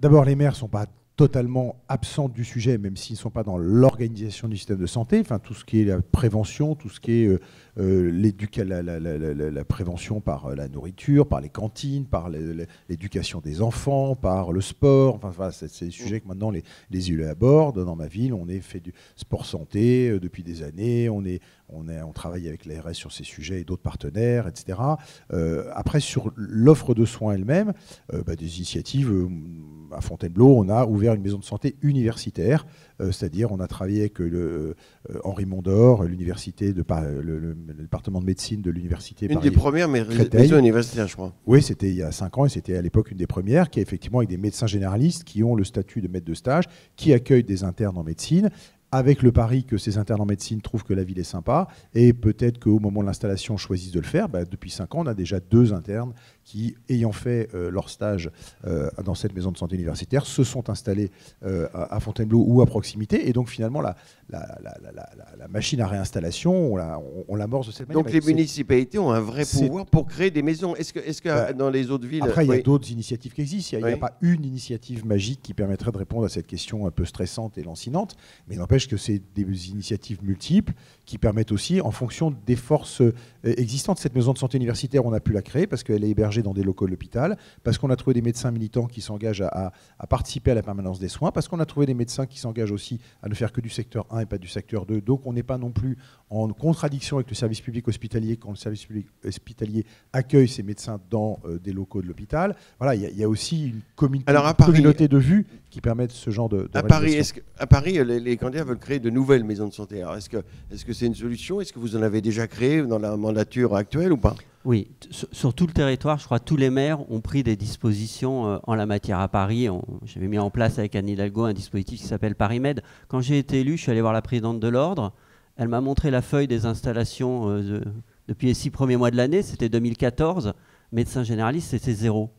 D'abord, les maires ne sont pas totalement absents du sujet, même s'ils ne sont pas dans l'organisation du système de santé. Enfin, tout ce qui est la prévention, tout ce qui est la prévention par la nourriture, par les cantines, par l'éducation des enfants, par le sport. Enfin, voilà, c'est des sujets que maintenant les élus abordent. Dans ma ville, on fait du sport santé depuis des années. On travaille avec l'ARS sur ces sujets et d'autres partenaires, etc. Après, sur l'offre de soins elle-même, des initiatives. À Fontainebleau, on a ouvert une maison de santé universitaire, c'est-à-dire on a travaillé avec Henri Mondor, l'université le département de médecine de l'université Paris. Une des premières maisons universitaires, je crois. Oui, c'était il y a 5 ans et c'était à l'époque une des premières, qui est effectivement avec des médecins généralistes qui ont le statut de maître de stage, qui accueillent des internes en médecine, avec le pari que ces internes en médecine trouvent que la ville est sympa, et peut-être qu'au moment de l'installation choisissent de le faire. Depuis 5 ans, on a déjà 2 internes qui, ayant fait leur stage dans cette maison de santé universitaire, se sont installés à Fontainebleau ou à proximité. Et donc finalement, la machine à réinstallation, on l'amorce de cette manière. Donc les municipalités ont un vrai pouvoir pour créer des maisons. Est-ce que dans les autres villes... Après, il y a d'autres initiatives qui existent. Il n'y a pas une initiative magique qui permettrait de répondre à cette question un peu stressante et lancinante. Mais il n'empêche que c'est des initiatives multiples qui permettent aussi, en fonction des forces existantes. Cette maison de santé universitaire, on a pu la créer parce qu'elle est hébergée dans des locaux de l'hôpital, parce qu'on a trouvé des médecins militants qui s'engagent à participer à la permanence des soins, parce qu'on a trouvé des médecins qui s'engagent aussi à ne faire que du secteur 1 et pas du secteur 2. Donc on n'est pas non plus en contradiction avec le service public hospitalier quand le service public hospitalier accueille ces médecins dans des locaux de l'hôpital. Voilà, il y a aussi une communauté de vues qui permettent ce genre de à Paris, les candidats veulent créer de nouvelles maisons de santé. Alors est-ce que c'est une solution? Est-ce que vous en avez déjà créé dans la mandature actuelle ou pas? Oui, sur tout le territoire, je crois que tous les maires ont pris des dispositions en la matière. À Paris, j'avais mis en place avec Anne Hidalgo un dispositif qui s'appelle ParisMed. Quand j'ai été élu, je suis allé voir la présidente de l'Ordre. Elle m'a montré la feuille des installations depuis les 6 premiers mois de l'année. C'était 2014. Médecin généraliste, c'était 0.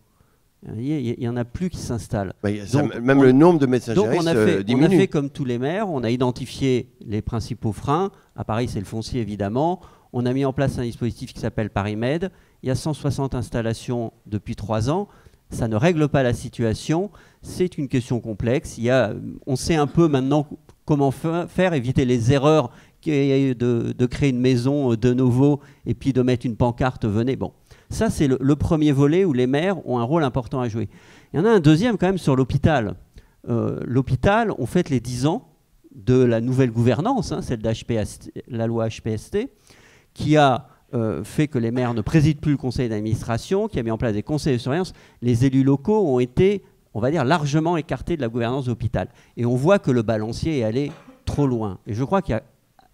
Il n'y en a plus qui s'installent. Même le nombre de médecins généralistes diminue. On a fait comme tous les maires. On a identifié les principaux freins. À Paris, c'est le foncier, évidemment. On a mis en place un dispositif qui s'appelle ParisMed. Il y a 160 installations depuis 3 ans. Ça ne règle pas la situation. C'est une question complexe. On sait un peu maintenant comment faire, éviter les erreurs de créer une maison de nouveau et puis de mettre une pancarte « Venez ». Bon, ça, c'est le premier volet où les maires ont un rôle important à jouer. Il y en a un deuxième quand même sur l'hôpital. L'hôpital, on fête les 10 ans de la nouvelle gouvernance, celle la loi HPST, qui a fait que les maires ne président plus le conseil d'administration, qui a mis en place des conseils de surveillance. Les élus locaux ont été, on va dire, largement écartés de la gouvernance de l'hôpital. Et on voit que le balancier est allé trop loin. Et je crois qu'il y a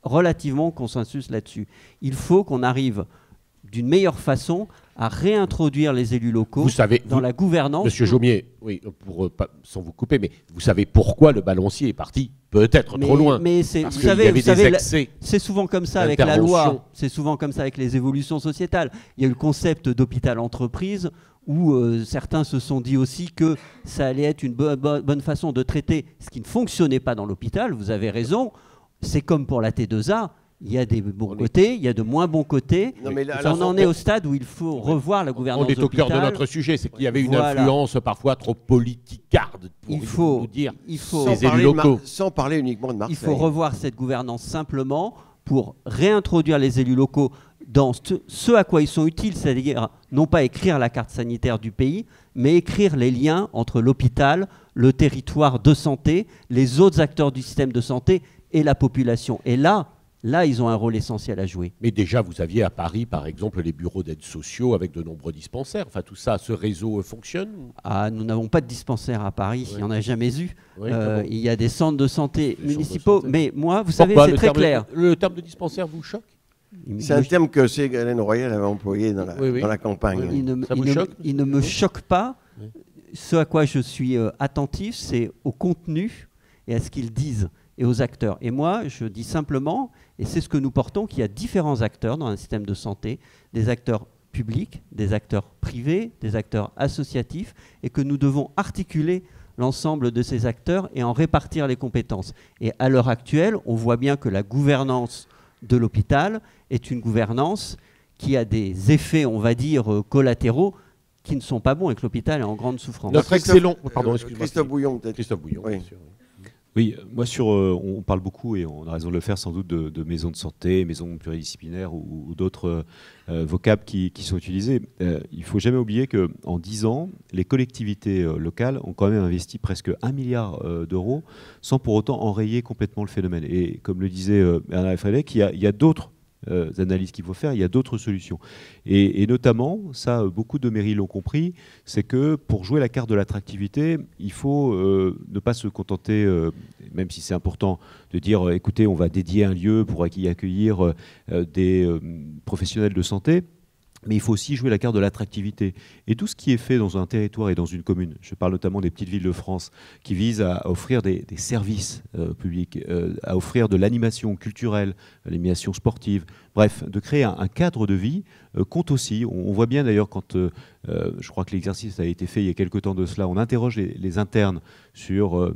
relativement consensus là-dessus. Il faut qu'on arrive d'une meilleure façon à réintroduire les élus locaux dans la gouvernance. Monsieur Jomier, oui, sans vous couper, mais vous savez pourquoi le balancier est parti peut-être trop loin. Mais vous savez, c'est souvent comme ça avec la loi, c'est souvent comme ça avec les évolutions sociétales. Il y a eu le concept d'hôpital-entreprise où certains se sont dit aussi que ça allait être une bonne façon de traiter ce qui ne fonctionnait pas dans l'hôpital. Vous avez raison, c'est comme pour la T2A. Il y a des bons côtés, il y a de moins bons côtés. On en est au stade où il faut revoir la gouvernance. On est au cœur de notre sujet, c'est qu'il y avait une influence parfois trop politicarde pour nous dire les élus locaux. Sans parler uniquement de Marseille. Il faut revoir cette gouvernance simplement pour réintroduire les élus locaux dans ce à quoi ils sont utiles, c'est-à-dire non pas écrire la carte sanitaire du pays, mais écrire les liens entre l'hôpital, le territoire de santé, les autres acteurs du système de santé et la population. Et là, ils ont un rôle essentiel à jouer. Mais déjà, vous aviez à Paris, par exemple, les bureaux d'aide sociaux avec de nombreux dispensaires. Enfin, tout ça, ce réseau fonctionne? Nous n'avons pas de dispensaire à Paris. Il n'y en a jamais eu. Il y a des centres de santé municipaux. Mais moi, vous savez, c'est très clair. Le terme de dispensaire vous choque? C'est un terme que Ségolène Royal avait employé dans la campagne. Il ne me choque pas. Ce à quoi je suis attentif, c'est au contenu et à ce qu'ils disent et aux acteurs. Et moi, je dis simplement, et c'est ce que nous portons, qu'il y a différents acteurs dans un système de santé, des acteurs publics, des acteurs privés, des acteurs associatifs, et que nous devons articuler l'ensemble de ces acteurs et en répartir les compétences. Et à l'heure actuelle, on voit bien que la gouvernance de l'hôpital est une gouvernance qui a des effets, on va dire, collatéraux, qui ne sont pas bons et que l'hôpital est en grande souffrance. Notre excellent... Pardon, excuse-moi. Christophe Bouillon, peut-être. Christophe Bouillon, oui. Bien sûr. Oui, moi on parle beaucoup, et on a raison de le faire sans doute, de maisons de santé, maisons pluridisciplinaires ou d'autres vocables qui sont utilisés. Il ne faut jamais oublier qu'en 10 ans, les collectivités locales ont quand même investi presque 1 milliard d'euros sans pour autant enrayer complètement le phénomène. Et comme le disait Bernard Efrelec, il y a d'autres analyses qu'il faut faire, il y a d'autres solutions. Et notamment, ça, beaucoup de mairies l'ont compris, c'est que pour jouer la carte de l'attractivité, il faut ne pas se contenter, même si c'est important, de dire écoutez, on va dédier un lieu pour y accueillir des professionnels de santé. Mais il faut aussi jouer la carte de l'attractivité. Et tout ce qui est fait dans un territoire et dans une commune, je parle notamment des petites villes de France, qui visent à offrir des services publics, à offrir de l'animation culturelle, l'animation sportive, bref, de créer un cadre de vie, compte aussi. On voit bien d'ailleurs quand, je crois que l'exercice a été fait il y a quelque temps de cela, on interroge les internes sur,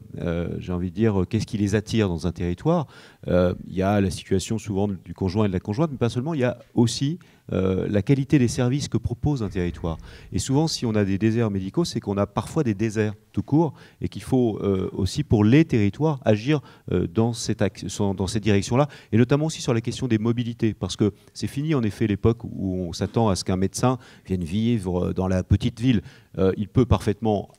j'ai envie de dire, qu'est-ce qui les attire dans un territoire. Il y a la situation souvent du conjoint et de la conjointe, mais pas seulement, il y a aussi la qualité des services que propose un territoire. Et souvent, si on a des déserts médicaux, c'est qu'on a parfois des déserts tout court, et qu'il faut aussi, pour les territoires, agir dans cette direction-là, et notamment aussi sur la question des mobilités, parce que c'est fini en effet l'époque où on s'attend à ce qu'un médecin vienne vivre dans la petite ville. Il peut parfaitement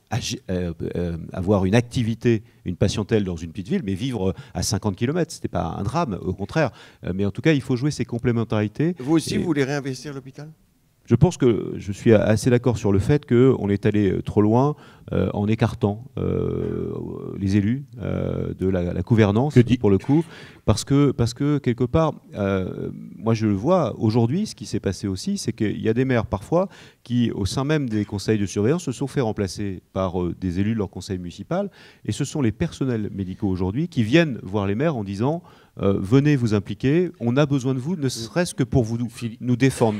avoir une activité, une patientèle dans une petite ville, mais vivre à 50 km, ce n'est pas un drame, au contraire. Mais en tout cas, il faut jouer ces complémentarités. Vous aussi, vous voulez réinvestir l'hôpital ? Je pense que je suis assez d'accord sur le fait qu'on est allé trop loin en écartant les élus de la gouvernance, pour le coup, parce que quelque part, moi je le vois aujourd'hui, ce qui s'est passé aussi, c'est qu'il y a des maires parfois qui, au sein même des conseils de surveillance, se sont fait remplacer par des élus de leur conseil municipal, et ce sont les personnels médicaux aujourd'hui qui viennent voir les maires en disant venez vous impliquer, on a besoin de vous, ne serait-ce que pour vous nous défendre.